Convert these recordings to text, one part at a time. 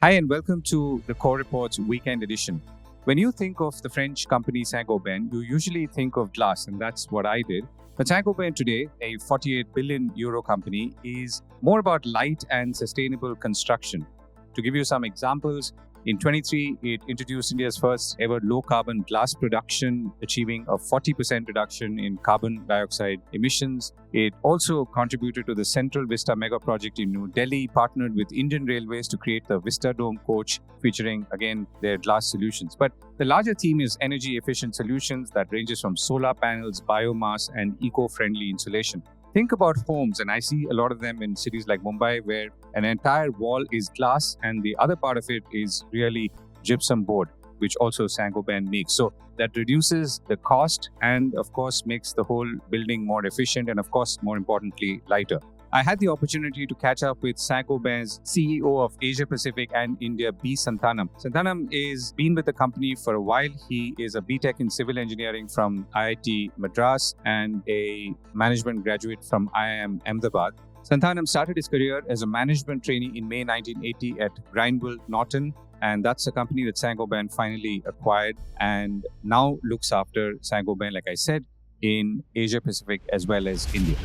Hi, and welcome to the Core Reports Weekend Edition. When you think of the French company Saint-Gobain, you usually think of glass, and that's what I did. But Saint-Gobain today, a 48 billion euro company, is more about light and sustainable construction. To give you some examples, in 23, it introduced India's first ever low-carbon glass production, achieving a 40% reduction in carbon dioxide emissions. It also contributed to the Central Vista mega project in New Delhi, partnered with Indian Railways to create the Vista Dome coach, featuring, again, their glass solutions. But the larger theme is energy-efficient solutions that ranges from solar panels, biomass, and eco-friendly insulation. Think about homes, and I see a lot of them in cities like Mumbai, where an entire wall is glass and the other part of it is really gypsum board, which also Saint-Gobain makes. So that reduces the cost and, of course, makes the whole building more efficient and, of course, more importantly, lighter. I had the opportunity to catch up with Saint-Gobain's CEO of Asia Pacific and India, B. Santhanam. Santhanam is been with the company for a while. He is a BTech in civil engineering from IIT Madras and a management graduate from IIM Ahmedabad. Santhanam started his career as a management trainee in May 1980 at Grindwell Norton, and that's a company that Saint-Gobain finally acquired and now looks after Saint-Gobain, like I said, in Asia Pacific as well as India.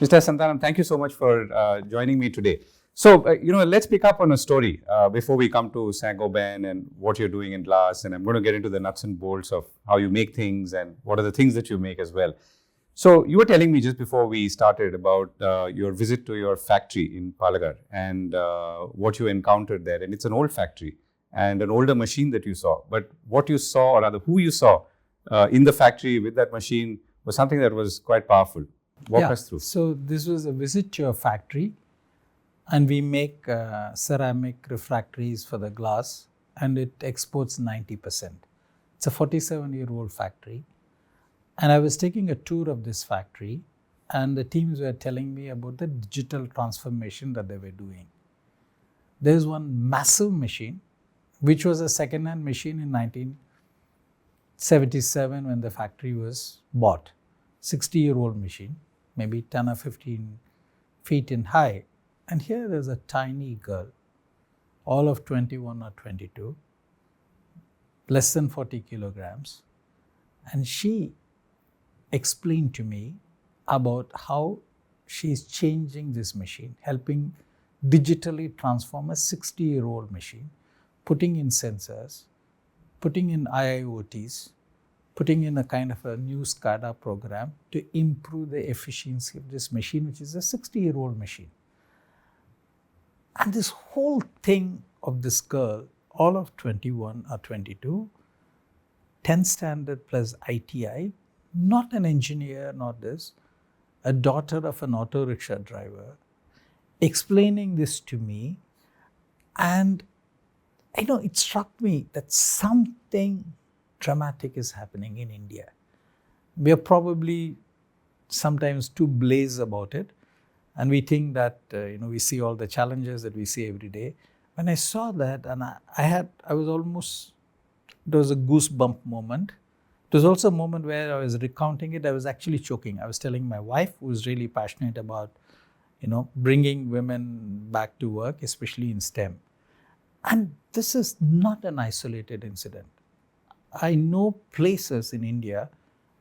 Mr. Santhanam, thank you so much for joining me today. So, let's pick up on a story before we come to Saint-Gobain and what you're doing in glass. And I'm going to get into the nuts and bolts of how you make things and what are the things that you make as well. So, you were telling me just before we started about your visit to your factory in Palagar and what you encountered there. And it's an old factory and an older machine that you saw. But what you saw, or rather who you saw in the factory with that machine, was something that was quite powerful. Walk us through. So this was a visit to a factory, and we make ceramic refractories for the glass, and it exports 90%. It's a 47-year-old factory. And I was taking a tour of this factory, and the teams were telling me about the digital transformation that they were doing. There's one massive machine, which was a second-hand machine in 1977 when the factory was bought. 60-year-old machine, maybe 10 or 15 feet in height. And here there's a tiny girl, all of 21 or 22, less than 40 kilograms. And she explained to me about how she's changing this machine, helping digitally transform a 60-year-old machine, putting in sensors, putting in IIoTs, putting in a kind of a new SCADA program to improve the efficiency of this machine, which is a 60-year-old machine. And this whole thing of this girl, all of 21 or 22, 10 standard plus ITI, not an engineer, not this, a daughter of an auto rickshaw driver, explaining this to me. And, it struck me that something dramatic is happening in India. We are probably sometimes too blase about it, and we think that we see all the challenges that we see every day. When I saw that, and it was a goosebump moment. It was also a moment where I was recounting it. I was actually choking. I was telling my wife, who was really passionate about bringing women back to work, especially in STEM. And this is not an isolated incident. I know places in India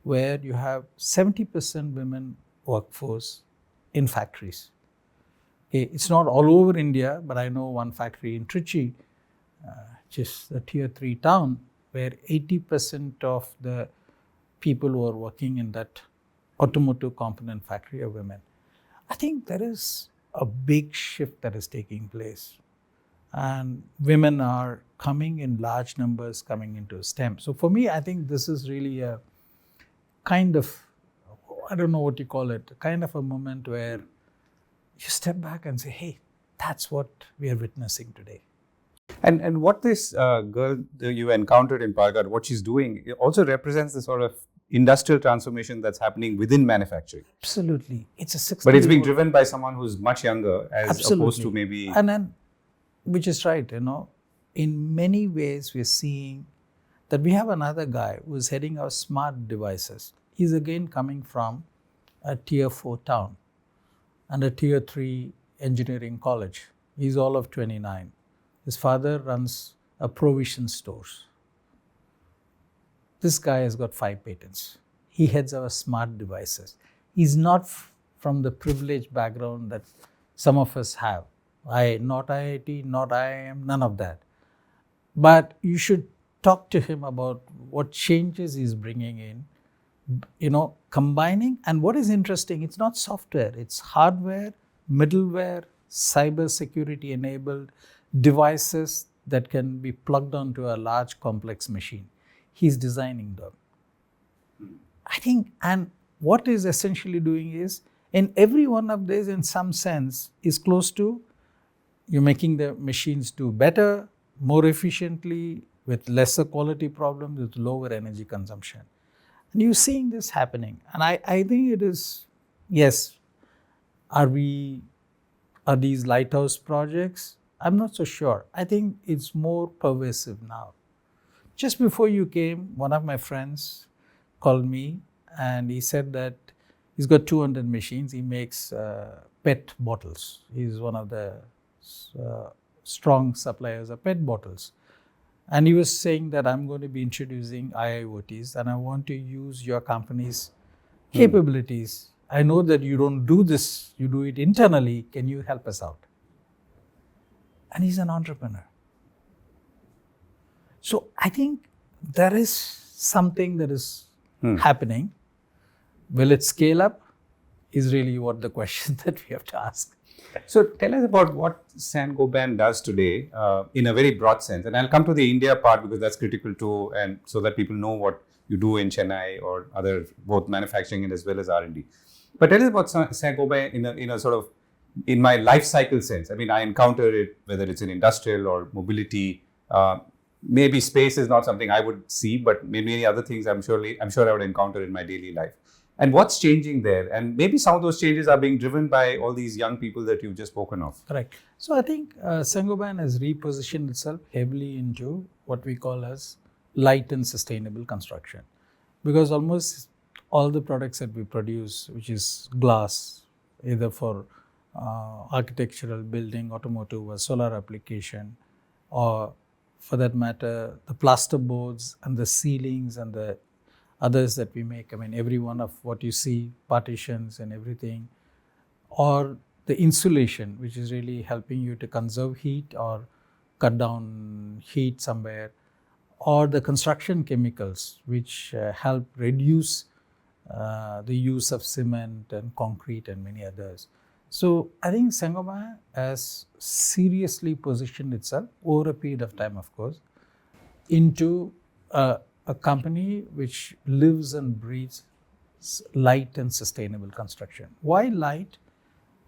where you have 70% women workforce in factories. Okay, it's not all over India, but I know one factory in Trichy, just a tier 3 town, where 80% of the people who are working in that automotive component factory are women. I think there is a big shift that is taking place. And women are coming in large numbers coming into STEM. So for me, I think this is really a kind of, I don't know what you call it, kind of a moment where you step back and say, hey, that's what we are witnessing today. And what this girl that you encountered in Palagar, what she's doing, it also represents the sort of industrial transformation that's happening within manufacturing. Absolutely. It's a 60. But it's being driven by someone who's much younger as Absolutely. Opposed to maybe... And then, which is right, in many ways we're seeing that we have another guy who's heading our smart devices. He's again coming from a tier 4 town. and a tier 3 engineering college. He's all of 29. His father runs a provision stores. This guy has got 5 patents. He heads our smart devices. He's not from the privileged background that some of us have. Not IIT, not IIM, none of that. But you should talk to him about what changes he's bringing in, combining. And what is interesting, it's not software, it's hardware, middleware, cyber security enabled devices that can be plugged onto a large complex machine. He's designing them. I think, and what is essentially doing is, in every one of these, in some sense, is close to you're making the machines do better, more efficiently, with lesser quality problems, with lower energy consumption. And you're seeing this happening. And I think it is, yes, are these lighthouse projects? I'm not so sure. I think it's more pervasive now. Just before you came, one of my friends called me and he said that he's got 200 machines. He makes PET bottles. He's one of the strong suppliers of PET bottles. And he was saying that I'm going to be introducing IIoTs and I want to use your company's capabilities. I know that you don't do this, you do it internally. Can you help us out? And he's an entrepreneur. So I think there is something that is happening. Will it scale up? Is really what the question that we have to ask. So tell us about what Saint-Gobain does today in a very broad sense. And I'll come to the India part because that's critical too, and so that people know what you do in Chennai or other, both manufacturing and as well as R&D. But tell us about Saint-Gobain in a sort of, in my life cycle sense. I mean, I encounter it, whether it's in industrial or mobility. Maybe space is not something I would see, but many other things I'm sure I would encounter in my daily life. And what's changing there? And maybe some of those changes are being driven by all these young people that you've just spoken of. Correct. So I think Saint-Gobain has repositioned itself heavily into what we call as light and sustainable construction. Because almost all the products that we produce, which is glass, either for architectural, building, automotive or solar application, or for that matter, the plasterboards and the ceilings and the others that we make. I mean, every one of what you see, partitions and everything, or the insulation, which is really helping you to conserve heat or cut down heat somewhere, or the construction chemicals, which help reduce the use of cement and concrete and many others. So I think Saint-Gobain has seriously positioned itself over a period of time, of course, into a company which lives and breathes light and sustainable construction. Why light?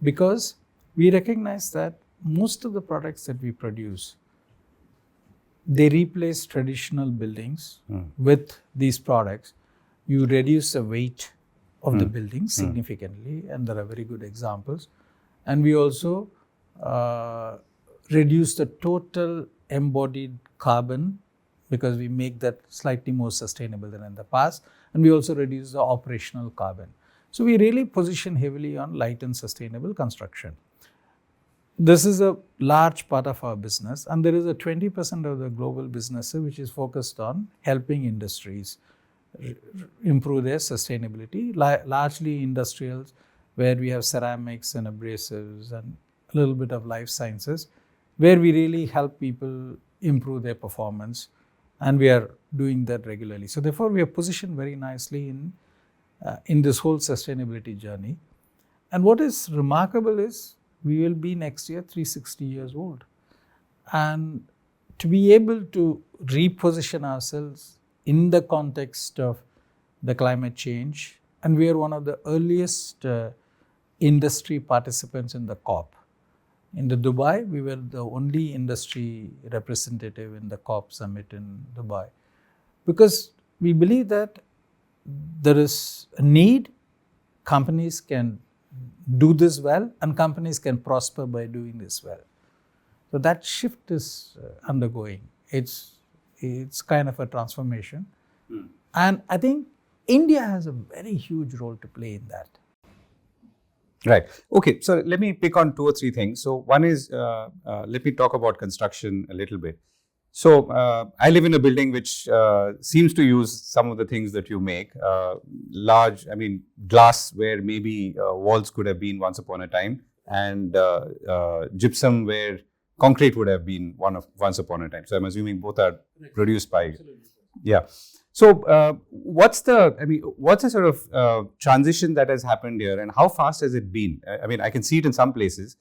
Because we recognize that most of the products that we produce, they replace traditional buildings with these products. You reduce the weight of the building significantly, and there are very good examples. And we also reduce the total embodied carbon because we make that slightly more sustainable than in the past. And we also reduce the operational carbon. So we really position heavily on light and sustainable construction. This is a large part of our business, and there is a 20% of the global business which is focused on helping industries improve their sustainability, largely industrials, where we have ceramics and abrasives and a little bit of life sciences, where we really help people improve their performance, and we are doing that regularly. So therefore, we are positioned very nicely in this whole sustainability journey. And what is remarkable is we will be next year 360 years old. And to be able to reposition ourselves in the context of the climate change, and we are one of the earliest industry participants in the COP. In the Dubai, we were the only industry representative in the COP summit in Dubai, because we believe that there is a need, companies can do this well, and companies can prosper by doing this well. So that shift is undergoing. It's kind of a transformation. And I think India has a very huge role to play in that. Right. Okay. So let me pick on 2 or 3 things. So one is, let me talk about construction a little bit. So I live in a building which seems to use some of the things that you make. Large, I mean, glass where maybe walls could have been once upon a time, and gypsum where concrete would have been once upon a time. So I'm assuming both are produced by. Yeah. So what's the sort of transition that has happened here, and how fast has it been? I mean, I can see it in some places.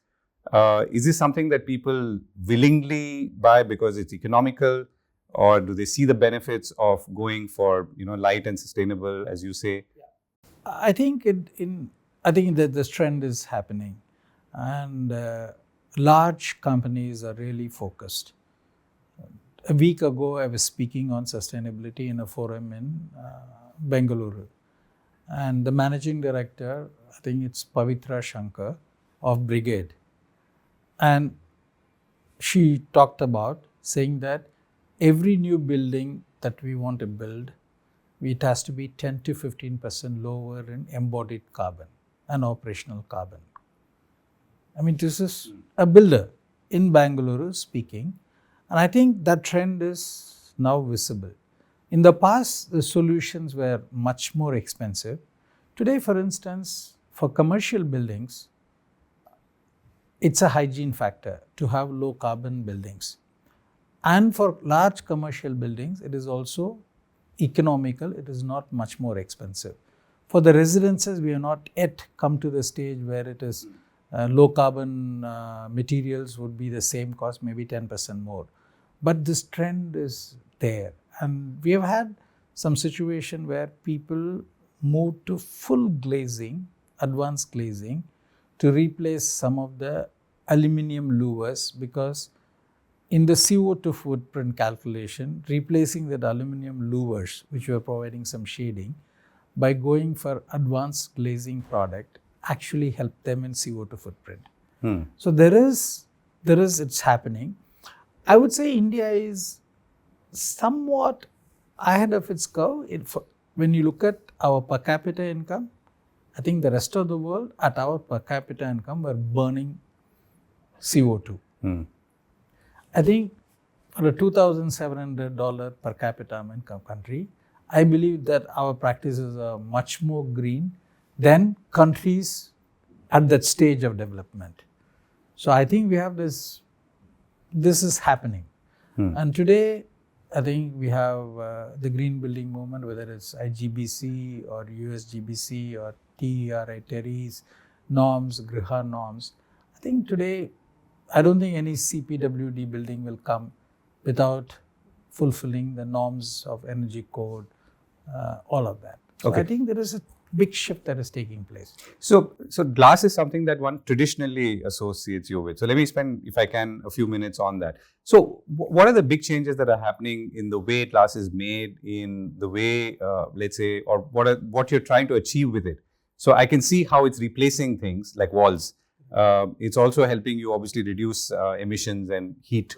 Is this something that people willingly buy because it's economical, or do they see the benefits of going for light and sustainable, as you say? I think I think that this trend is happening, and large companies are really focused. A week ago, I was speaking on sustainability in a forum in Bengaluru, and the managing director, I think it's Pavitra Shankar of Brigade, and she talked about saying that every new building that we want to build, it has to be 10 to 15% lower in embodied carbon and operational carbon. I mean, this is a builder in Bangalore speaking, and I think that trend is now visible. In the past, the solutions were much more expensive. Today, for instance, for commercial buildings, it's a hygiene factor to have low carbon buildings. And for large commercial buildings, it is also economical, it is not much more expensive. For the residences, we have not yet come to the stage where it is low carbon materials would be the same cost, maybe 10% more. But this trend is there. And we have had some situation where people move to full glazing, advanced glazing, to replace some of the aluminum louvers, because in the CO2 footprint calculation, replacing that aluminum louvers, which were providing some shading, by going for advanced glazing product, actually help them in CO2 footprint. So it's happening. I would say India is somewhat ahead of its curve. When you look at our per capita income, I think the rest of the world at our per capita income were burning CO2. I think for a $2,700 per capita income country, I believe that our practices are much more green than countries at that stage of development. So I think we have this is happening. And today, I think we have the green building movement, whether it's IGBC or USGBC or TERI, TERI's norms, Griha norms. I think today, I don't think any CPWD building will come without fulfilling the norms of energy code, all of that. So I think there is a big shift that is taking place. So glass is something that one traditionally associates you with. So let me spend, if I can, a few minutes on that. So what are the big changes that are happening in the way glass is made, in the way, let's say, or what you're trying to achieve with it? So I can see how it's replacing things like walls. It's also helping you obviously reduce emissions and heat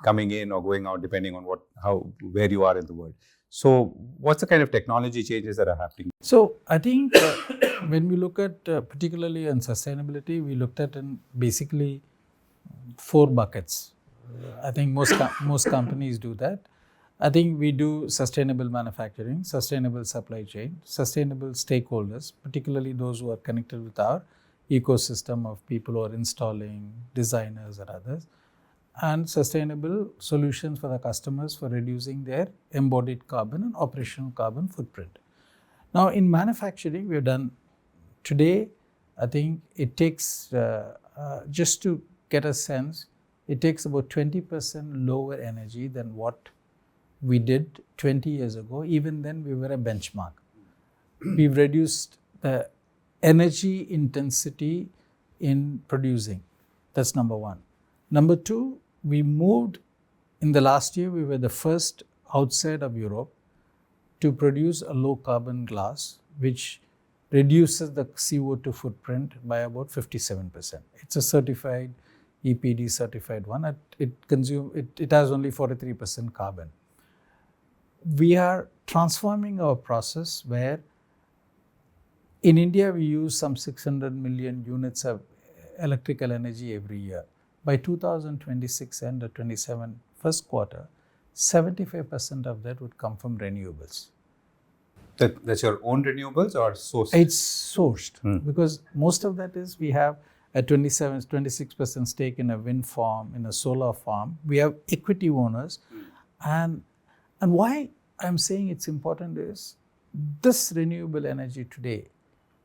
coming in or going out, depending on where you are in the world. So what's the kind of technology changes that are happening? So I think when we look at particularly on sustainability, we looked at in basically 4 buckets. I think most companies do that. I think we do sustainable manufacturing, sustainable supply chain, sustainable stakeholders, particularly those who are connected with our ecosystem of people who are installing, designers or others, and sustainable solutions for the customers for reducing their embodied carbon and operational carbon footprint. Now in manufacturing, we have done today, I think it takes, just to get a sense, it takes about 20% lower energy than what we did 20 years ago. Even then we were a benchmark. We've reduced the energy intensity in producing. That's number one. Number two, we moved, in the last year, we were the first outside of Europe to produce a low carbon glass, which reduces the CO2 footprint by about 57%. It's a certified, EPD certified one. It has only 43% carbon. We are transforming our process where In India, we use some 600 million units of electrical energy every year. By 2026 and 27 first quarter, 75% of that would come from renewables. That's your own renewables or sourced? It's sourced because most of that is we have a 26% stake in a wind farm, in a solar farm. We have equity owners. And why I'm saying it's important is this renewable energy today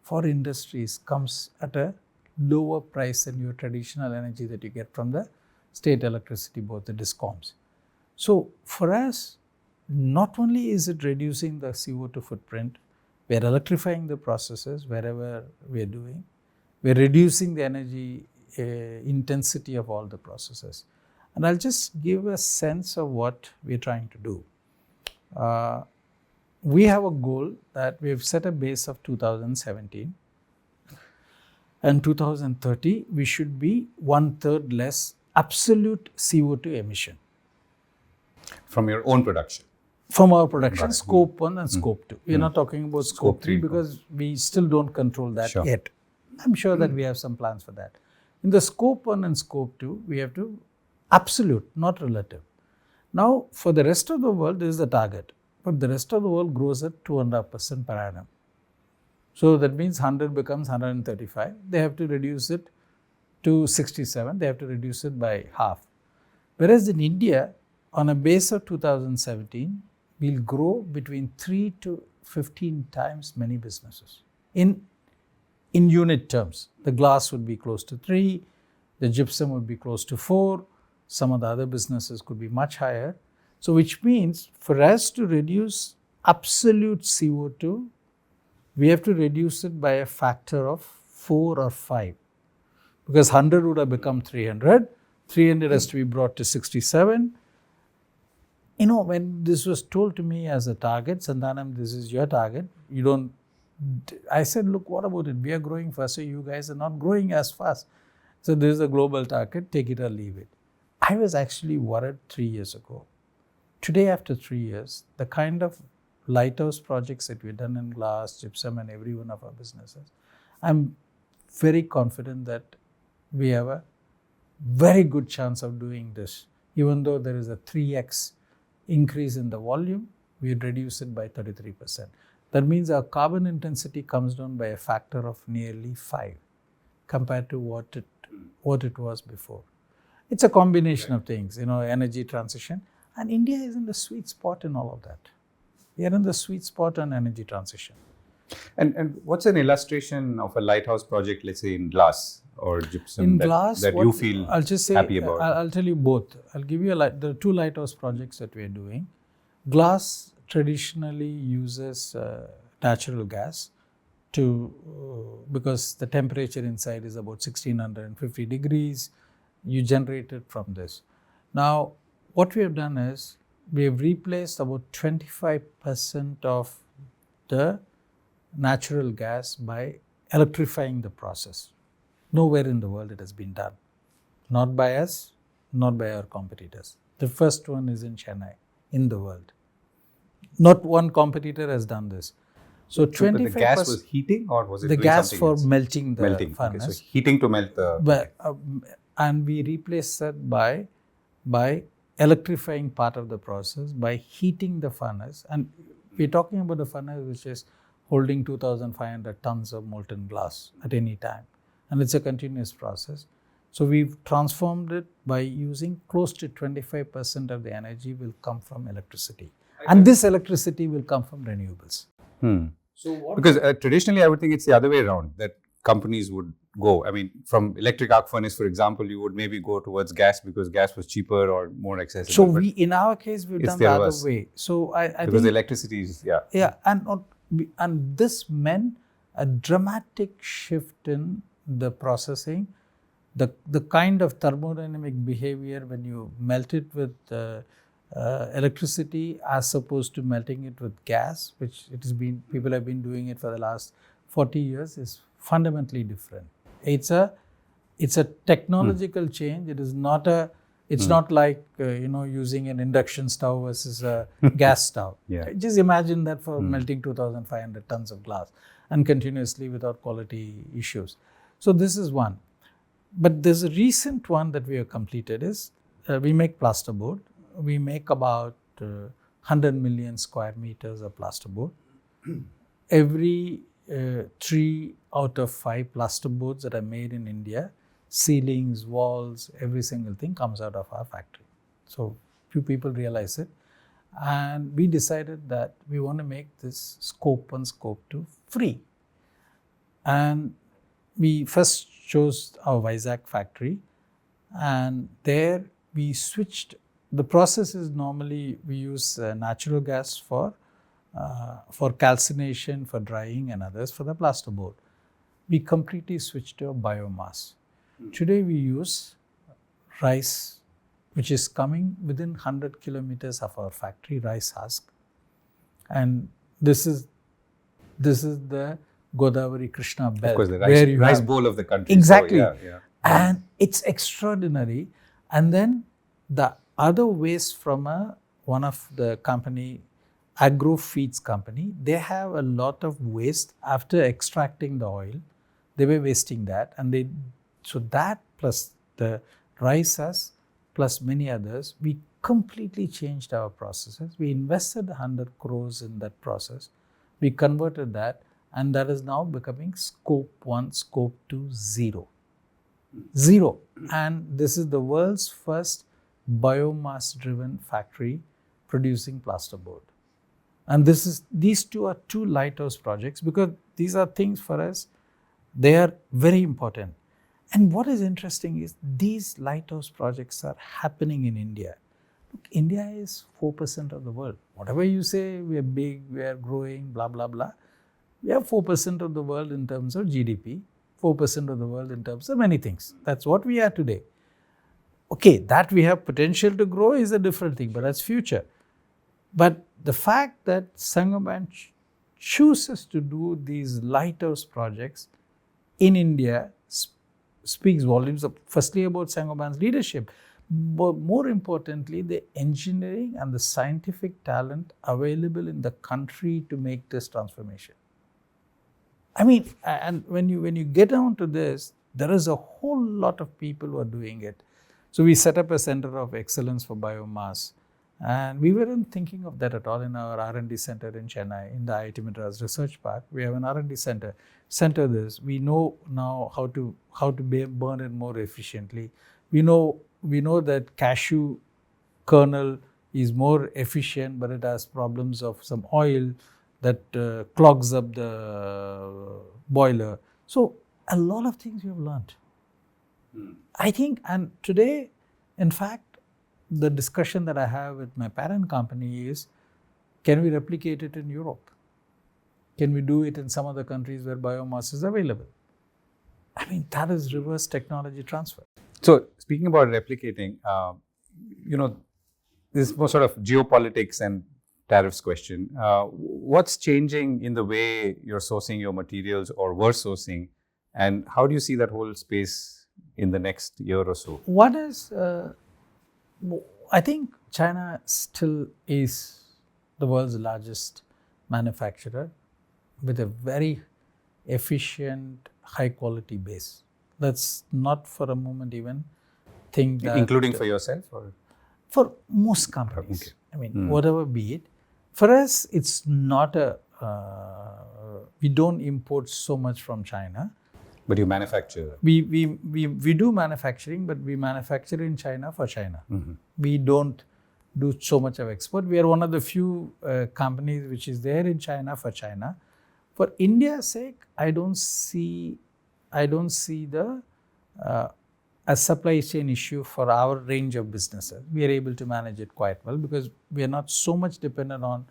for industries comes at a lower price than your traditional energy that you get from the state electricity board, the DISCOMs. So for us, not only is it reducing the CO2 footprint, we're electrifying the processes wherever we're doing, we're reducing the energy intensity of all the processes. And I'll just give a sense of what we're trying to do. We have a goal that we've set a base of 2017. And 2030, we should be 1/3 less absolute CO2 emission. From your own production? From our production, scope 1 and scope 2. We're not talking about scope 3 because we still don't control that yet. I'm sure that we have some plans for that. In the scope 1 and scope 2, we have to absolute, not relative. Now, for the rest of the world, this is the target. But the rest of the world grows at 2.5% per annum. So that means 100 becomes 135. They have to reduce it to 67. They have to reduce it by half. Whereas in India, on a base of 2017, we'll grow between 3 to 15 times many businesses. In unit terms, the glass would be close to 3, the gypsum would be close to 4, some of the other businesses could be much higher. So which means for us to reduce absolute CO2, we have to reduce it by a factor of 4 or 5. Because 100 would have become 300, 300 has to be brought to 67. You know, when this was told to me as a target, Santhanam, this is your target, I said, look, what about it? We are growing faster, you guys are not growing as fast. So this is a global target, take it or leave it. I was actually worried 3 years ago. Today, after 3 years, the kind of lighthouse projects that we've done in glass, gypsum and every one of our businesses, I'm very confident that we have a very good chance of doing this. Even though there is a 3x increase in the volume, we reduce it by 33%. That means our carbon intensity comes down by a factor of nearly 5 compared to what it was before. It's a combination of things, energy transition. And India is in the sweet spot in all of that. We are in the sweet spot on energy transition. And what's an illustration of a lighthouse project, let's say in glass or gypsum, in glass, that you feel happy about? I'll tell you both. I'll give you the 2 lighthouse projects that we are doing. Glass traditionally uses natural gas because the temperature inside is about 1650 degrees. You generate it from this. Now, what we have done is we have replaced about 25% of the natural gas by electrifying the process. Nowhere in the world it has been done. Not by us, not by our competitors. The first one is in Chennai, in the world. Not one competitor has done this. So 25%. But the gas was heating or was it the doing gas something for else? melting the furnace. Okay, so heating to melt the... And we replaced that by electrifying part of the process, by heating the furnace. And we're talking about a furnace which is holding 2,500 tons of molten glass at any time. And it's a continuous process. So we've transformed it by using close to 25% of the energy will come from electricity. And this electricity will come from renewables. Because traditionally, I would think it's the other way around, that companies would go. I mean, from electric arc furnace, for example, you would maybe go towards gas because gas was cheaper or more accessible. So in our case, we've done the other way. So I because think, the electricity is, and this meant a dramatic shift in the processing, the kind of thermodynamic behavior when you melt it with electricity as opposed to melting it with gas, which people have been doing it for the last 40 years, is fundamentally different. It's a technological change. It is not not like using an induction stove versus a gas stove. Yeah. Just imagine that for melting 2,500 tons of glass. and continuously without quality issues. So this is one. But there's a recent one that we have completed is we make plasterboard. We make about 100 million square meters of plasterboard. Every 3 out of 5 plasterboards that are made in India, ceilings, walls, every single thing comes out of our factory. So few people realize it. And we decided that we want to make this scope 1, scope 2 free. And we first chose our Vizag factory, and there we switched. The process is normally we use natural gas for calcination, for drying, and others for the plasterboard. We completely switched to a biomass. Today we use rice, which is coming within 100 kilometers of our factory, rice husk. And this is the Godavari Krishna belt. Of course, the rice bowl of the country. Exactly. So, yeah. And it's extraordinary. And then the other waste from one of the company, agro feeds company, they have a lot of waste after extracting the oil. They were wasting that, and so that plus the rice husk plus many others, we completely changed our processes. We invested 100 crores in that process. We converted that, and that is now becoming scope 1, scope 2, zero. And this is the world's first biomass-driven factory producing plasterboard. And these two are 2 lighthouse projects, because these are things for us, they are very important. And what is interesting is these lighthouse projects are happening in India. Look, India is 4% of the world. Whatever you say, we are big, we are growing, blah, blah, blah. We are 4% of the world in terms of GDP, 4% of the world in terms of many things. That's what we are today. Okay, that we have potential to grow is a different thing, but that's future. But the fact that Saint-Gobain chooses to do these lighthouse projects in India speaks volumes of, firstly, about Saint-Gobain's leadership, but more importantly, the engineering and the scientific talent available in the country to make this transformation. I mean, and when you get down to this, there is a whole lot of people who are doing it. So we set up a center of excellence for biomass, and we weren't thinking of that at all in our R&D center in Chennai, in the IIT Madras Research Park. We have an R&D center. This. We know now how to burn it more efficiently. We know that cashew kernel is more efficient, but it has problems of some oil that clogs up the boiler. So a lot of things we have learned. I think, and today, in fact, the discussion that I have with my parent company is, can we replicate it in Europe? Can we do it in some other countries where biomass is available? I mean, that is reverse technology transfer. So, speaking about replicating, this is more sort of geopolitics and tariffs question. What's changing in the way you're sourcing your materials or were sourcing, and how do you see that whole space in the next year or so? What is, I think China still is the world's largest manufacturer with a very efficient, high quality base. Let's not for a moment even think that... Including for yourself? Or? For most companies. Okay. I mean, whatever be it. For us, it's not we don't import so much from China. But you manufacture? We do manufacturing, but we manufacture in China for China. Mm-hmm. We don't do so much of export. We are one of the few companies which is there in China for China. For India's sake, I don't see the a supply chain issue for our range of businesses. We are able to manage it quite well because we are not so much dependent on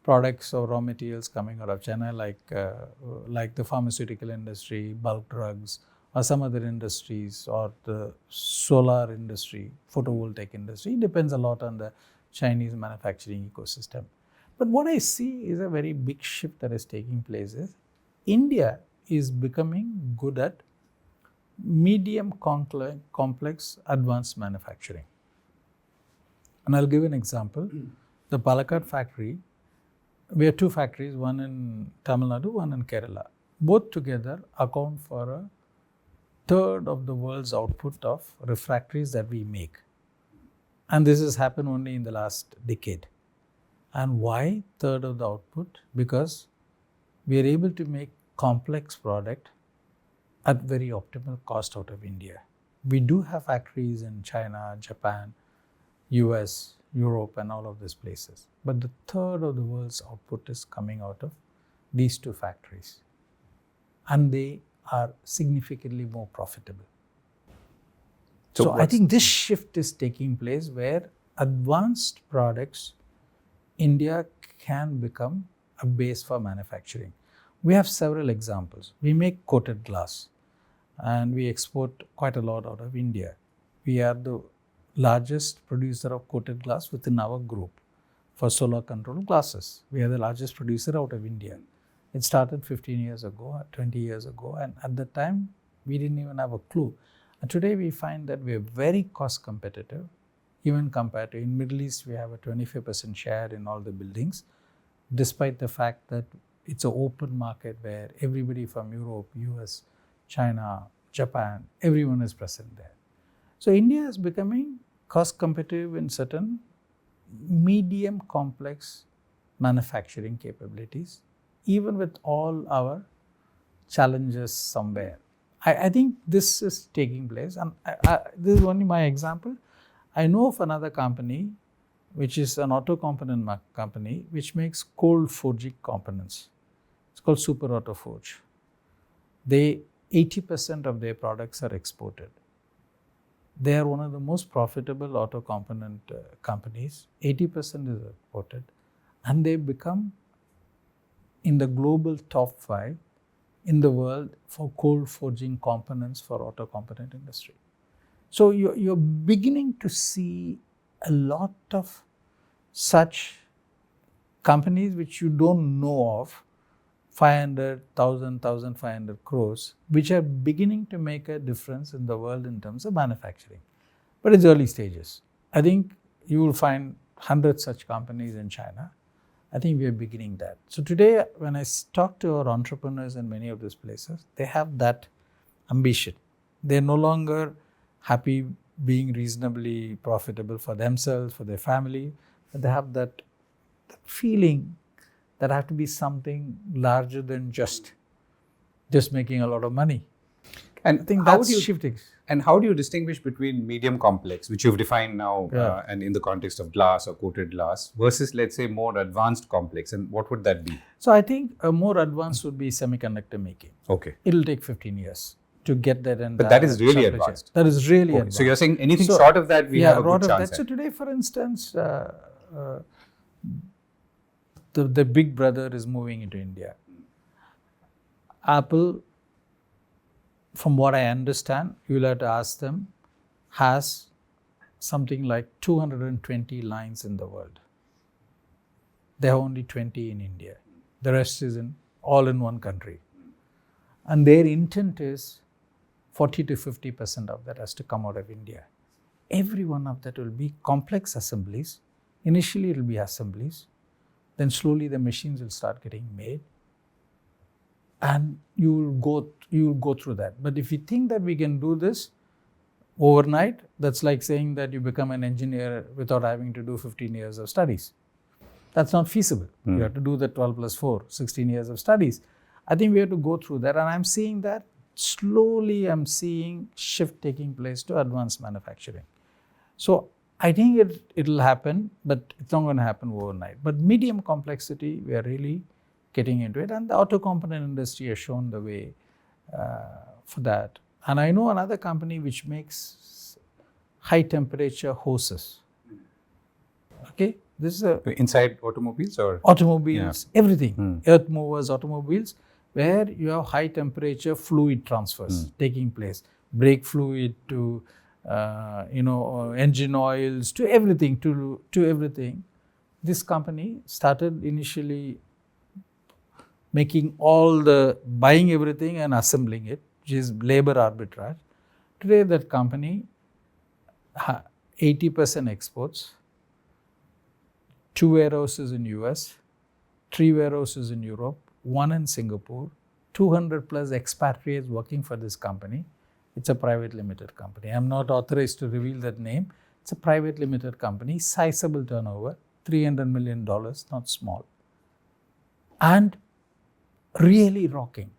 products or raw materials coming out of China like the pharmaceutical industry, bulk drugs, or some other industries, or the solar industry, photovoltaic industry. It depends a lot on the Chinese manufacturing ecosystem. But what I see is a very big shift that is taking place is India is becoming good at medium complex advanced manufacturing. And I'll give an example. The Palakkad factory, we have two factories, one in Tamil Nadu, one in Kerala. both together account for a third of the world's output of refractories that we make. And this has happened only in the last decade. And why third of the output? Because we are able to make complex product at very optimal cost out of India. We do have factories in China, Japan, US, Europe, and all of these places. But the third of the world's output is coming out of these two factories. And they are significantly more profitable. So I think this shift is taking place where advanced products, India can become a base for manufacturing. We have several examples. We make coated glass and we export quite a lot out of India. We are the largest producer of coated glass within our group for solar control glasses. We are the largest producer out of India. It started 15 years ago, 20 years ago, and at that time, we didn't even have a clue. And today, we find that we are very cost competitive, even compared to in Middle East, we have a 25% share in all the buildings, despite the fact that it's an open market where everybody from Europe, US, China, Japan, everyone is present there. So India is becoming cost competitive in certain medium complex manufacturing capabilities, even with all our challenges somewhere. I think this is taking place, and this is only my example. I know of another company, which is an auto component company, which makes cold forging components. It's called Super Auto Forge. 80% of their products are exported. They are one of the most profitable auto component companies. 80% is exported, and they become in the global top 5 in the world for cold forging components for auto component industry. So you're beginning to see a lot of such companies which you don't know of, 500, 1,000, 1,500 crores, which are beginning to make a difference in the world in terms of manufacturing. But it's early stages. I think you will find 100 such companies in China. I think we are beginning that. So today, when I talk to our entrepreneurs in many of these places, they have that ambition. They're no longer happy being reasonably profitable for themselves, for their family, but they have that feeling that have to be something larger than just making a lot of money. And I think that's shifting. And how do you distinguish between medium complex, which you've defined now, and in the context of glass or coated glass, versus, let's say, more advanced complex? And what would that be? So I think a more advanced would be semiconductor making. Okay. It'll take 15 years to get that. But that is really advanced. That is really advanced. So you're saying anything short of that, we have a good chance at. So today, for instance, the big brother is moving into India. Apple, from what I understand, you'll have to ask them, has something like 220 lines in the world. There are only 20 in India. The rest is all in one country. And their intent is 40 to 50% of that has to come out of India. Every one of that will be complex assemblies. Initially, it will be assemblies. Then slowly the machines will start getting made. And you will go through that. But if you think that we can do this overnight, that's like saying that you become an engineer without having to do 15 years of studies. That's not feasible. You have to do the 12 plus 4, 16 years of studies. I think we have to go through that. And I'm seeing that slowly I'm seeing shift taking place to advanced manufacturing. So I think it'll happen, but it's not going to happen overnight. But medium complexity, we are really getting into it. And the auto component industry has shown the way for that. And I know another company which makes high temperature hoses. Okay, this is inside automobiles or? Automobiles, everything. Earth movers, automobiles, where you have high temperature fluid transfers taking place. Brake fluid to engine oils, to everything, to everything. This company started initially making buying everything and assembling it, which is labor arbitrage. Today, that company, 80% exports, 2 warehouses in US, 3 warehouses in Europe, 1 in Singapore, 200 plus expatriates working for this company. It's a private limited company. I'm not authorized to reveal that name. It's a private limited company, sizable turnover, $300 million, not small. And really rocking.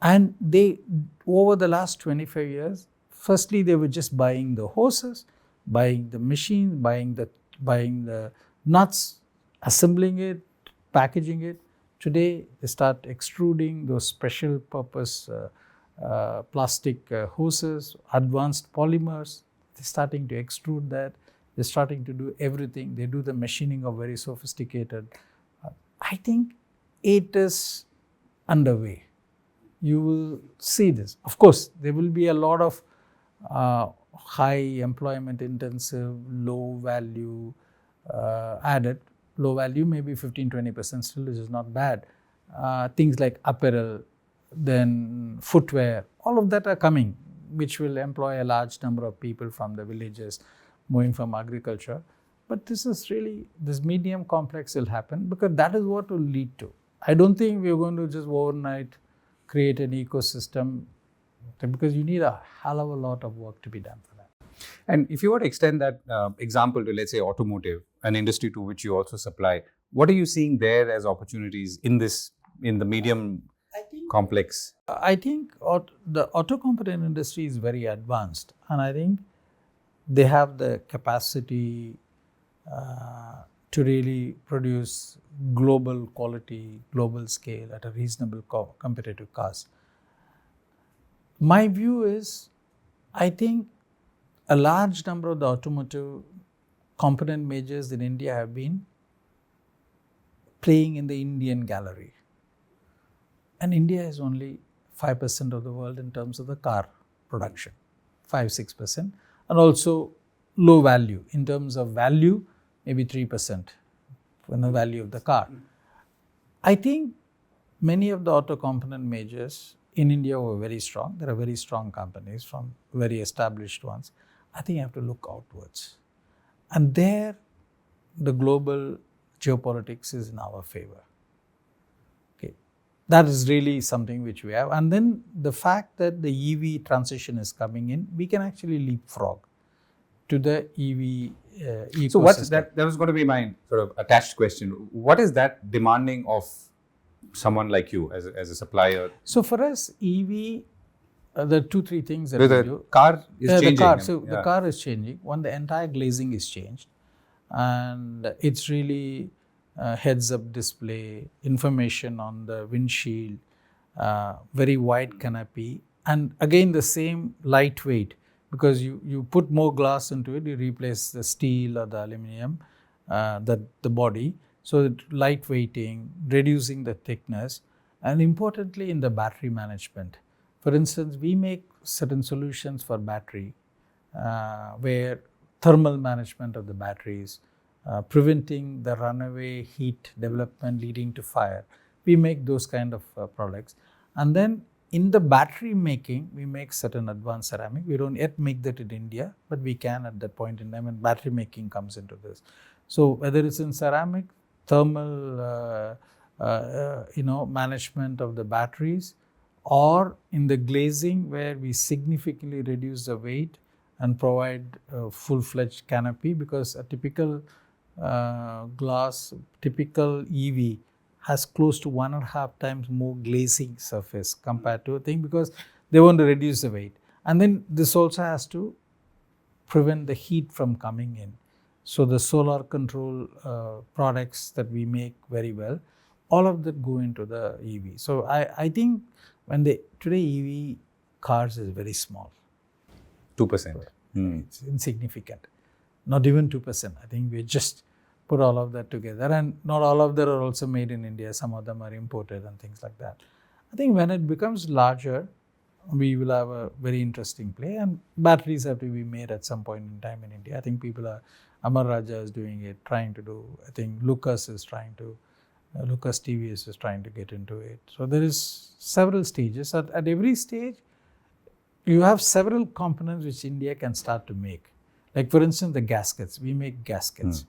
And they, over the last 25 years, firstly, they were just buying the hoses, buying the machines, buying the nuts, assembling it, packaging it. Today, they start extruding those special purpose plastic hoses, advanced polymers. They're starting to extrude that. They're starting to do everything. They do the machining of very sophisticated. I think it is underway. You will see this. Of course, there will be a lot of high employment intensive, low value added. Low value, maybe 15-20% still, which is not bad. Things like apparel, then footwear, all of that are coming, which will employ a large number of people from the villages moving from agriculture. But this is really, this medium complex will happen because that is what will lead to. I don't think we're going to just overnight create an ecosystem because you need a hell of a lot of work to be done for that. And if you were to extend that example to, let's say, automotive, an industry to which you also supply, what are you seeing there as opportunities in the medium complex? I think the auto component industry is very advanced, and I think they have the capacity to really produce global quality, global scale at a reasonable competitive cost. My view is, I think a large number of the automotive component majors in India have been playing in the Indian gallery. And India is only 5% of the world in terms of the car production, 5-6%, and also low value. In terms of value, maybe 3% from the value of the car. I think many of the auto component majors in India were very strong. There are very strong companies from very established ones. I think you have to look outwards. And there, the global geopolitics is in our favor. Okay, that is really something which we have. And then the fact that the EV transition is coming in, we can actually leapfrog to the EV ecosystem. So what's that? That was going to be my sort of attached question. What is that demanding of someone like you as a supplier? So for us, EV, there are 2-3 things that the we do. Car is changing. The car is changing. One, the entire glazing is changed, and it's really heads-up display, information on the windshield, very wide canopy, and again the same lightweight. Because you put more glass into it, you replace the steel or the aluminum, the body. So lightweighting, reducing the thickness, and importantly in the battery management. For instance, we make certain solutions for battery where thermal management of the batteries, preventing the runaway heat development leading to fire. We make those kind of products. And then in the battery making, we make certain advanced ceramic. We don't yet make that in India, but we can at that point in time when battery making comes into this. So whether it's in ceramic, thermal management of the batteries, or in the glazing where we significantly reduce the weight and provide a full-fledged canopy, because a typical typical EV has close to 1.5 times more glazing surface compared to a thing, because they want to reduce the weight. And then this also has to prevent the heat from coming in. So the solar control products that we make very well, all of that go into the EV. So I think today EV cars is very small. 2%. It's insignificant. Not even 2%. I think we just put all of that together, and not all of them are also made in India. Some of them are imported and things like that. I think when it becomes larger, we will have a very interesting play, and batteries have to be made at some point in time in India. I think Amar Raja is doing it, trying to do. I think Lucas TVS is trying to get into it. So there is several stages. At every stage, you have several components which India can start to make. Like for instance, the gaskets. We make gaskets.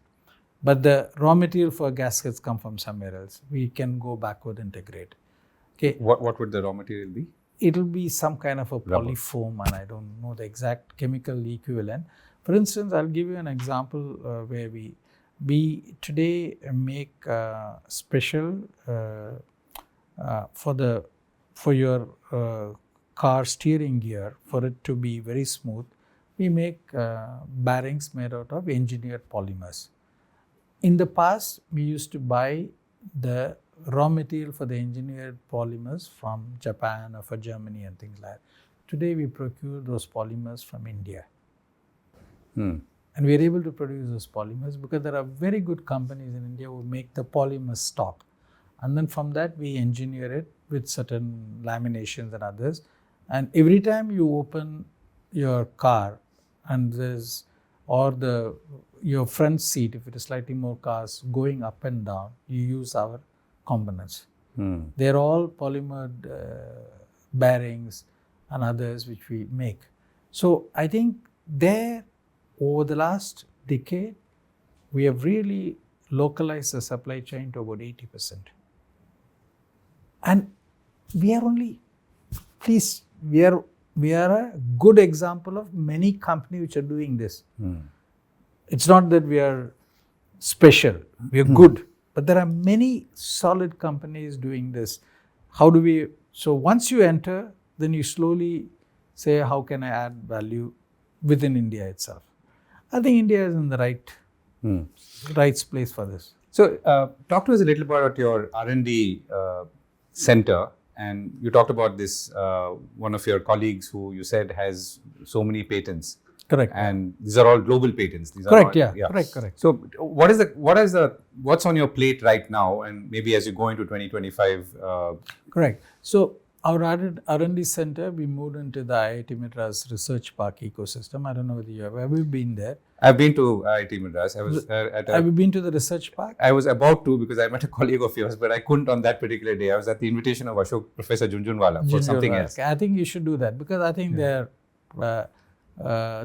But the raw material for gaskets come from somewhere else. We can go backward integrate. Okay, What would the raw material be? it will be some kind of a Rubber. polyfoam, and I don't know the exact chemical equivalent. For instance, I'll give you an example where we today make special for your car steering gear, for it to be very smooth. We make bearings made out of engineered polymers. In the past, we used to buy the raw material for the engineered polymers from Japan or for Germany and things like that. Today, we procure those polymers from India. And we are able to produce those polymers because there are very good companies in India who make the polymer stock. And then from that, we engineer it with certain laminations and others. And every time you open your car and your front seat, if it is slightly more cars going up and down, you use our components. They're all polymer bearings and others which we make. So I think over the last decade, we have really localized the supply chain to about 80%. And we are a good example of many companies which are doing this. It's not that we are special, we are good, but there are many solid companies doing this. So once you enter, then you slowly say, how can I add value within India itself? I think India is in the right place for this. So talk to us a little about your R&D center. And you talked about this, one of your colleagues who you said has so many patents. Correct. And these are all global patents. These Correct, are yeah. Correct. So what's on your plate right now, and maybe as you go into 2025? Correct. So our R&D center, we moved into the IIT Madras Research Park ecosystem. I don't know whether have you been there? I've been to IIT Madras. Have you been to the research park? I was about to, because I met a colleague of yours, but I couldn't on that particular day. I was at the invitation of Professor Junjunwala for something else. I think you should do that because I think they're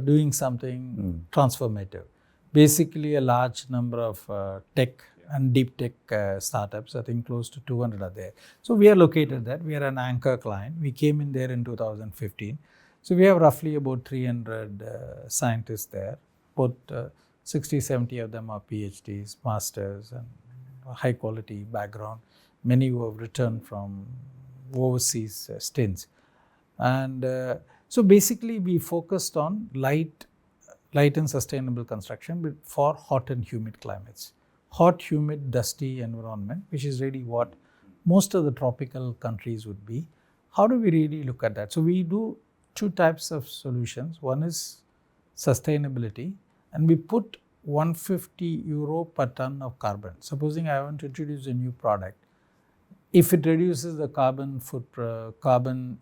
doing something transformative. Basically, a large number of tech and deep tech startups, I think close to 200 are there. So we are located there. We are an anchor client. We came in there in 2015. So we have roughly about 300 scientists there. About 60, 70 of them are PhDs, masters, and high quality background. Many who have returned from overseas stints. And so basically we focused on light and sustainable construction, but for hot and humid climates. Hot, humid, dusty environment, which is really what most of the tropical countries would be. How do we really look at that? So we do two types of solutions. One is sustainability, and we put 150 euro per ton of carbon. Supposing I want to introduce a new product, if it reduces the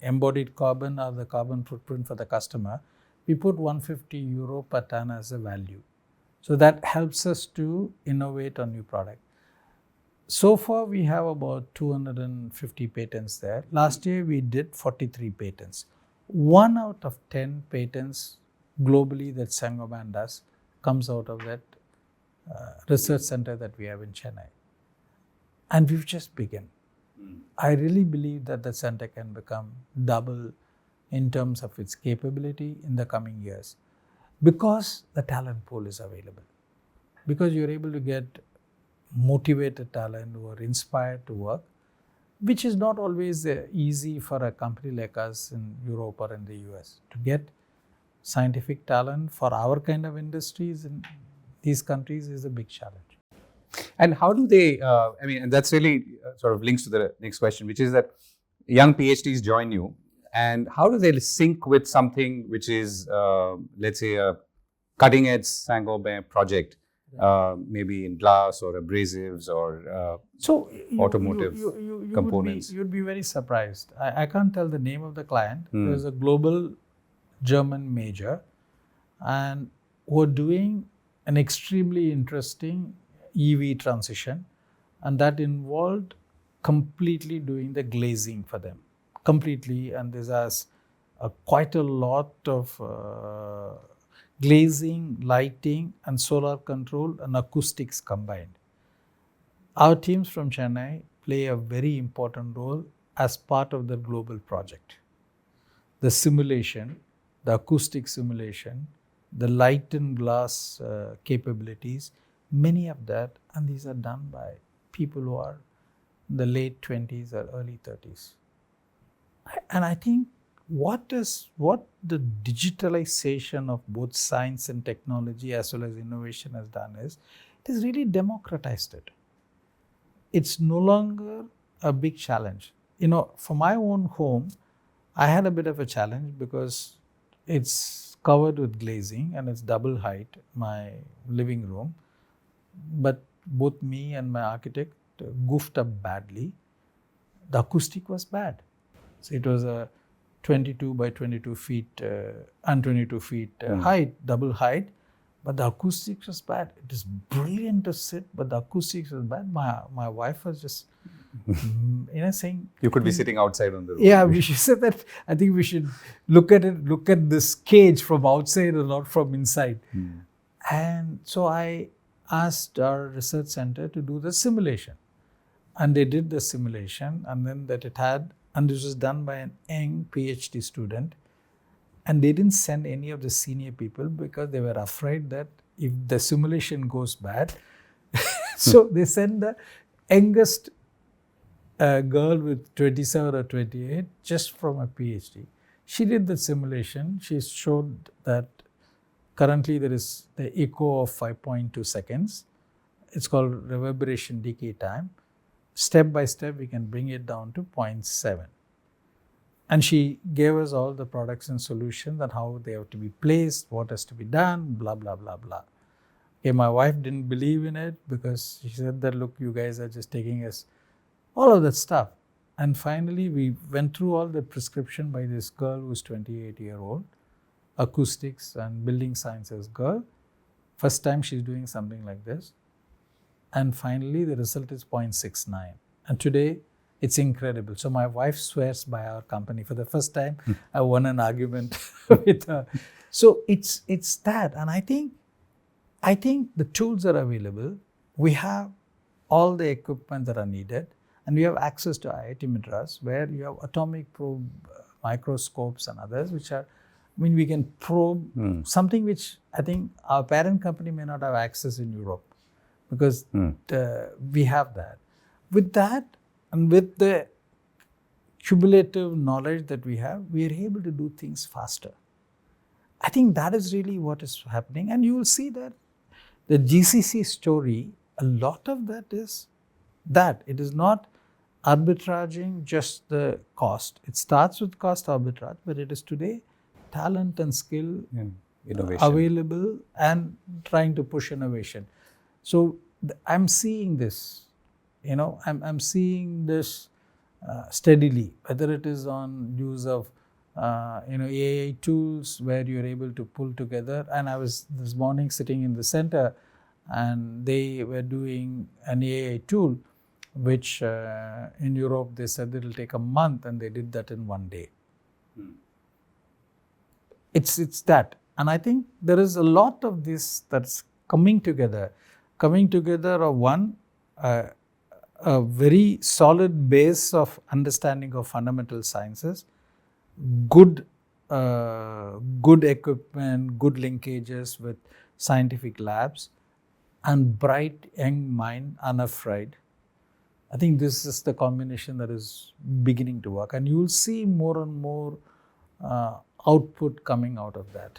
embodied carbon or the carbon footprint for the customer, we put 150 euro per ton as a value. So that helps us to innovate on new product. So far, we have about 250 patents there. Last year, we did 43 patents. 1 out of 10 patents globally that Saint-Gobain does comes out of that research center that we have in Chennai. And we've just begun. I really believe that the center can become double in terms of its capability in the coming years. Because the talent pool is available. Because you're able to get motivated talent who are inspired to work, which is not always easy for a company like us in Europe or in the US. To get scientific talent for our kind of industries in these countries is a big challenge. And how do they, and that's really sort of links to the next question, which is that young PhDs join you. And how do they sync with something which is, let's say, a cutting-edge Saint-Gobain project, maybe in glass or abrasives or automotive components? You'd be very surprised. I can't tell the name of the client. There's a global German major, and who are doing an extremely interesting EV transition, and that involved completely doing the glazing for them. Completely, and this has quite a lot of glazing, lighting, and solar control and acoustics combined. Our teams from Chennai play a very important role as part of the global project. The simulation, the acoustic simulation, the light and glass capabilities, many of that, and these are done by people who are in the late 20s or early 30s. And I think what the digitalization of both science and technology as well as innovation has done is it has really democratized it. It's no longer a big challenge. For my own home, I had a bit of a challenge because it's covered with glazing and it's double height, my living room. But both me and my architect goofed up badly. The acoustic was bad. So it was a 22 by 22 feet and 22 feet height, double height. But the acoustics was bad. It is brilliant to sit, but the acoustics was bad. My wife was just, saying... You could be sitting outside on the road. Yeah, she said that I think we should look at this cage from outside and not from inside. And so I asked our research center to do the simulation. And they did the simulation, and then and this was done by an young PhD student. And they didn't send any of the senior people because they were afraid that if the simulation goes bad, so they sent the youngest girl with 27 or 28 just from a PhD. She did the simulation. She showed that currently there is the echo of 5.2 seconds. It's called reverberation decay time. Step by step, we can bring it down to 0.7. And she gave us all the products and solutions and how they have to be placed, what has to be done, blah, blah, blah, blah. Okay, my wife didn't believe in it because she said that, look, you guys are just taking us, all of that stuff. And finally, we went through all the prescription by this girl who's 28-year-old, acoustics and building sciences girl. First time she's doing something like this. And finally, the result is 0.69. And today, it's incredible. So my wife swears by our company. For the first time, I won an argument with her. So it's that. And I think the tools are available. We have all the equipment that are needed. And we have access to IIT Madras, where you have atomic probe microscopes and others, which are, we can probe something which I think our parent company may not have access in Europe, because we have that. With that, and with the cumulative knowledge that we have, we are able to do things faster. I think that is really what is happening. And you will see that the GCC story, a lot of that is that. It is not arbitraging just the cost. It starts with cost arbitrage, but it is today talent and skill innovation available and trying to push innovation. So I'm seeing this. I'm seeing this steadily, whether it is on use of AI tools where you're able to pull together. And I was this morning sitting in the center, and they were doing an AI tool, which in Europe they said it'll take a month, and they did that in one day. It's that. And I think there is a lot of this that's coming together of one, a very solid base of understanding of fundamental sciences, good equipment, good linkages with scientific labs, and bright young mind, unafraid. I think this is the combination that is beginning to work, and you will see more and more output coming out of that.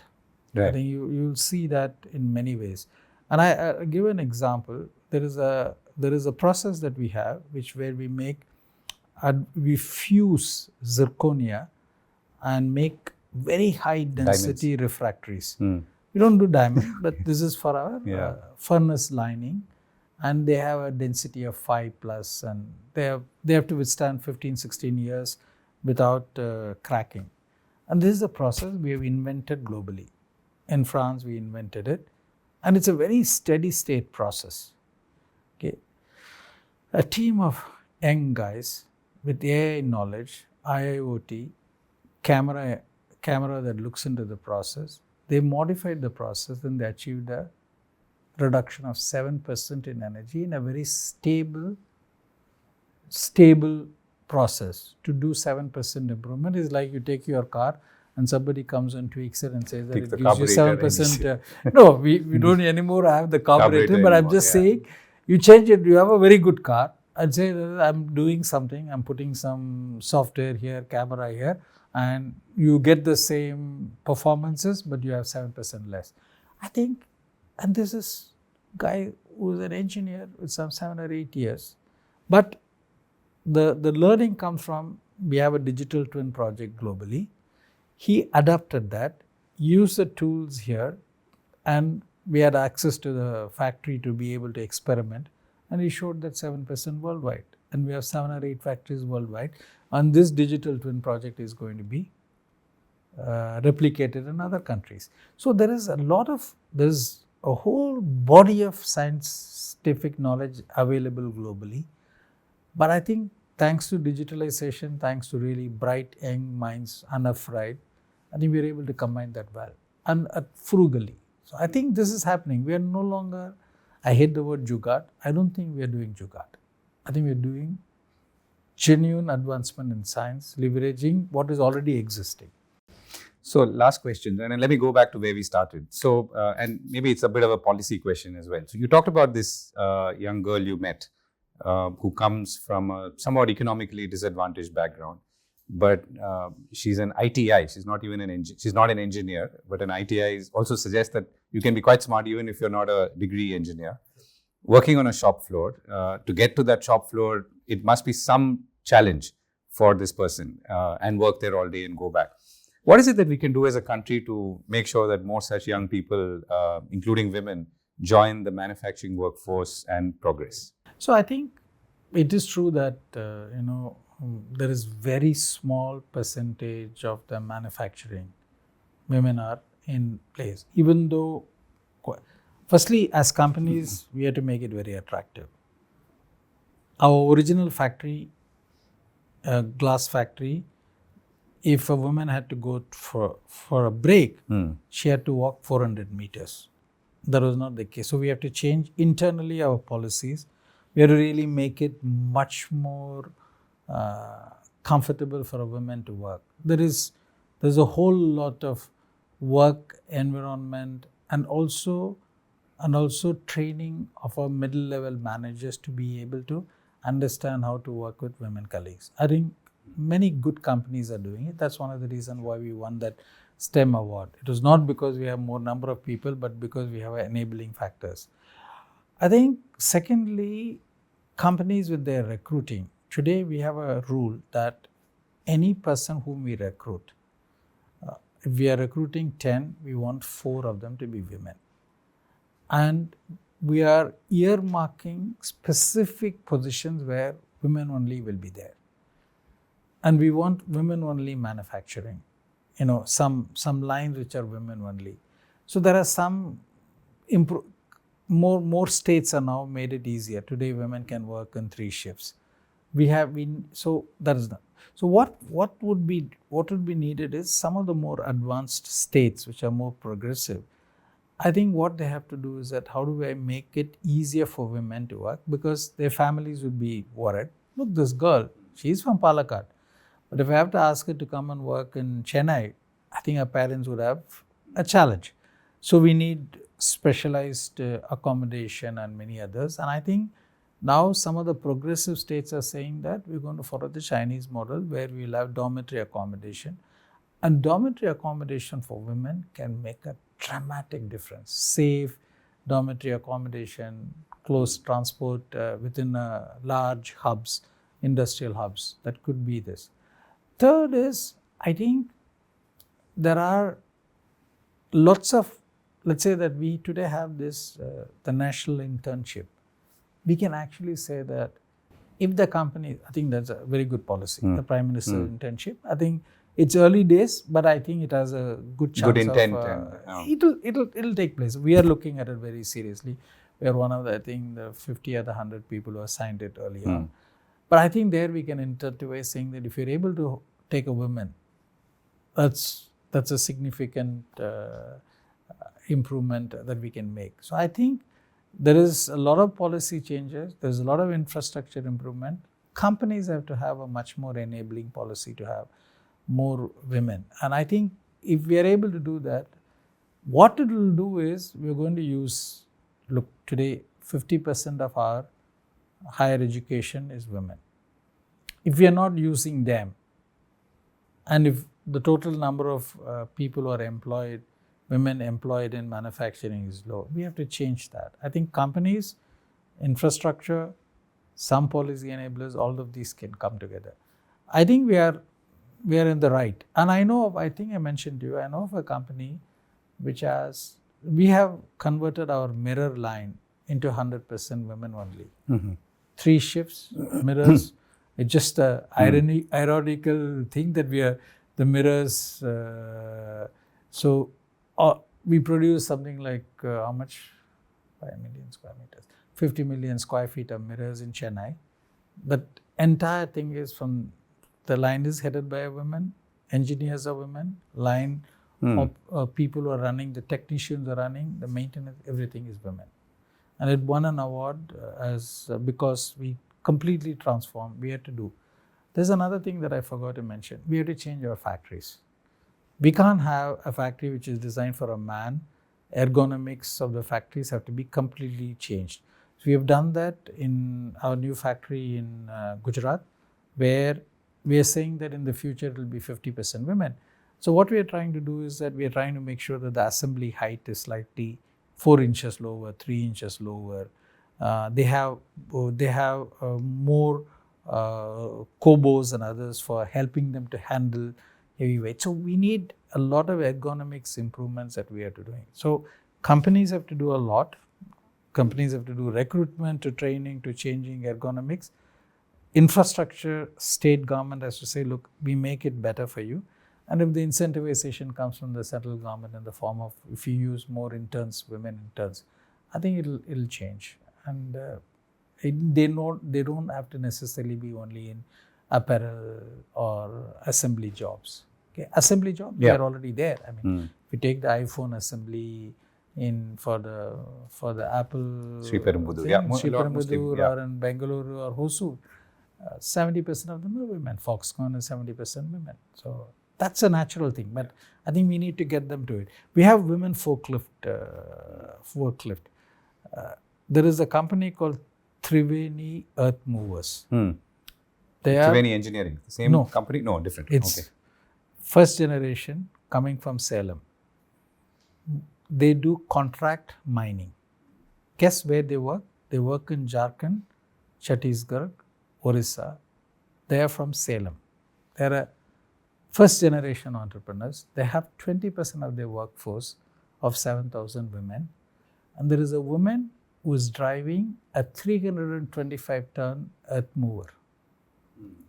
Right. I think you will see that in many ways. And I give an example. There is a process that we have, where we fuse zirconia and make very high density refractories. We don't do diamond, but this is for our furnace lining, and they have a density of 5+, and they have to withstand 15-16 years without cracking. And this is a process we have invented globally. In France, we invented it, and it's a very steady state process. Okay, a team of young guys with AI knowledge, IIoT, camera that looks into the process. They modified the process, and they achieved a reduction of 7% in energy in a very stable process to do 7% improvement is like you take your car and somebody comes and tweaks it and says that it gives you 7%. No, we don't anymore have the carburetor, but I'm just saying, you change it, you have a very good car. I'd say that I'm doing something, I'm putting some software here, camera here, and you get the same performances, but you have 7% less. I think, and this is guy who's an engineer with some 7 or 8 years. But the learning comes from, we have a digital twin project globally. He adapted that, used the tools here, and we had access to the factory to be able to experiment. And he showed that 7% worldwide. And we have 7 or 8 factories worldwide. And this digital twin project is going to be replicated in other countries. So there is a whole body of scientific knowledge available globally. But I think thanks to digitalization, thanks to really bright young minds, unafraid, I think we are able to combine that well and frugally. So I think this is happening. We are no longer, I hate the word jugaad. I don't think we are doing jugaad. I think we are doing genuine advancement in science, leveraging what is already existing. So last question, and let me go back to where we started. So, and maybe it's a bit of a policy question as well. So you talked about this young girl you met who comes from a somewhat economically disadvantaged background, but she's an ITI. She's not even she's not an engineer, but an ITI also suggests that you can be quite smart even if you're not a degree engineer. Working on a shop floor, to get to that shop floor, it must be some challenge for this person and work there all day and go back. What is it that we can do as a country to make sure that more such young people, including women, join the manufacturing workforce and progress? So I think it is true that there is very small percentage of the manufacturing women are in place. Even though, firstly, as companies, we have to make it very attractive. Our original factory, glass factory, if a woman had to go for a break, she had to walk 400 meters. That was not the case. So we have to change internally our policies. We have to really make it much more comfortable for a woman to work. There's a whole lot of work environment and also training of our middle level managers to be able to understand how to work with women colleagues. I think many good companies are doing it. That's one of the reasons why we won that STEM award. It was not because we have more number of people, but because we have enabling factors. I think secondly, companies with their recruiting. Today we have a rule that any person whom we recruit, if we are recruiting 10, we want 4 of them to be women. And we are earmarking specific positions where women only will be there. And we want women only manufacturing, some lines which are women only. So there are some more states are now made it easier. Today women can work in 3 shifts. So that is that. So what would be needed is some of the more advanced states which are more progressive. I think what they have to do is that how do I make it easier for women to work, because their families would be worried. Look, this girl, she's from Palakkad. But if I have to ask her to come and work in Chennai, I think her parents would have a challenge. So we need specialized accommodation and many others. And I think now some of the progressive states are saying that we're going to follow the Chinese model where we'll have dormitory accommodation. And dormitory accommodation for women can make a dramatic difference. Safe dormitory accommodation, close transport within large hubs, industrial hubs. That could be this. Third is, I think there are lots of, let's say that we today have this, the national internship. We can actually say that if the company, I think that's a very good policy, the Prime Minister internship. I think it's early days, but I think it has a good chance good intent it'll take place. We are looking at it very seriously. We are one of the, I think, the 50 or the 100 people who have signed it earlier on. But I think there we can intertwine saying that if you're able to take a woman, that's a significant improvement that we can make. So I think there is a lot of policy changes. There's a lot of infrastructure improvement. companies have to have a much more enabling policy to have more women. And I think if we are able to do that, what it will do is we're going to use, look, today 50% of our higher education is women. If we are not using them, and if the total number of people who are employed, women employed in manufacturing is low, we have to change that. I think companies, infrastructure, some policy enablers, all of these can come together. I think we are in the right. And I think I mentioned to you, I know of a company which we have converted our mirror line into 100% women only. Mm-hmm. 3 shifts, mirrors. It's just a ironical thing that the mirrors. So we produce something like how much? 5 million square meters. 50 million square feet of mirrors in Chennai. That entire thing is the line is headed by a woman, engineers are women, line of people who are running, the technicians are running, the maintenance, everything is women. And it won an award because we completely transformed. We had to do. There's another thing that I forgot to mention. We had to change our factories. We can't have a factory which is designed for a man. Ergonomics of the factories have to be completely changed. So we have done that in our new factory in Gujarat, where we are saying that in the future it will be 50% women. So what we are trying to do is that we are trying to make sure that the assembly height is slightly 4 inches lower, 3 inches lower. They have more cobos and others for helping them to handle heavy weight. So we need a lot of ergonomics improvements that we are doing. So companies have to do a lot. Companies have to do recruitment to training to changing ergonomics. Infrastructure, state government has to say, look, we make it better for you. And if the incentivization comes from the central government in the form of, if you use more interns, women interns, I think it'll change. And they don't have to necessarily be only in apparel or assembly jobs. Okay, assembly jobs, they are already there. I mean, if you take the iPhone assembly for the Apple, Sriperumbudur or in Bengaluru or Hosur, 70% of them are women. Foxconn is 70% women. So that's a natural thing, but I think we need to get them to it. We have women forklift. There is a company called Triveni Earth Movers. Triveni Engineering, the same company? No, different. It's first generation coming from Salem. They do contract mining. Guess where they work? They work in Jharkhand, Chhattisgarh, Orissa. They are from Salem. They are first generation entrepreneurs. They have 20% of their workforce of 7,000 women. And there is a woman who is driving a 325-ton earth mover.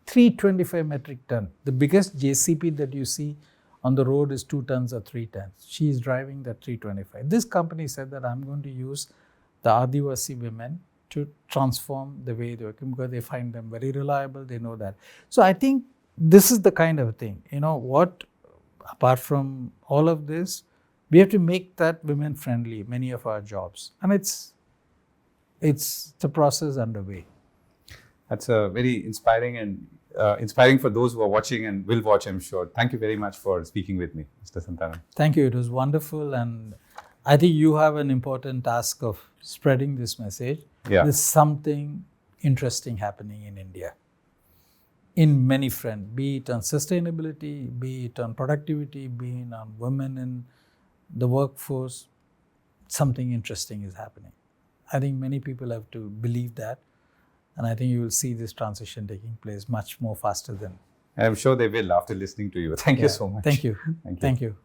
325 metric ton. The biggest JCB that you see on the road is 2 tons or 3 tons. She is driving the 325. This company said that I'm going to use the Adivasi women to transform the way they work because they find them very reliable. They know that. So I think this is the kind of thing, apart from all of this, we have to make that women friendly, many of our jobs. And it's the process underway. That's a very inspiring for those who are watching and will watch, I'm sure. Thank you very much for speaking with me, Mr. Santhanam. Thank you. It was wonderful. And I think you have an important task of spreading this message. Yeah. There's something interesting happening in India. In many fronts, be it on sustainability, be it on productivity, be it on women in the workforce, something interesting is happening. I think many people have to believe that. And I think you will see this transition taking place much more faster than. I'm sure they will after listening to you. Thank you so much. Thank you. Thank you. Thank you.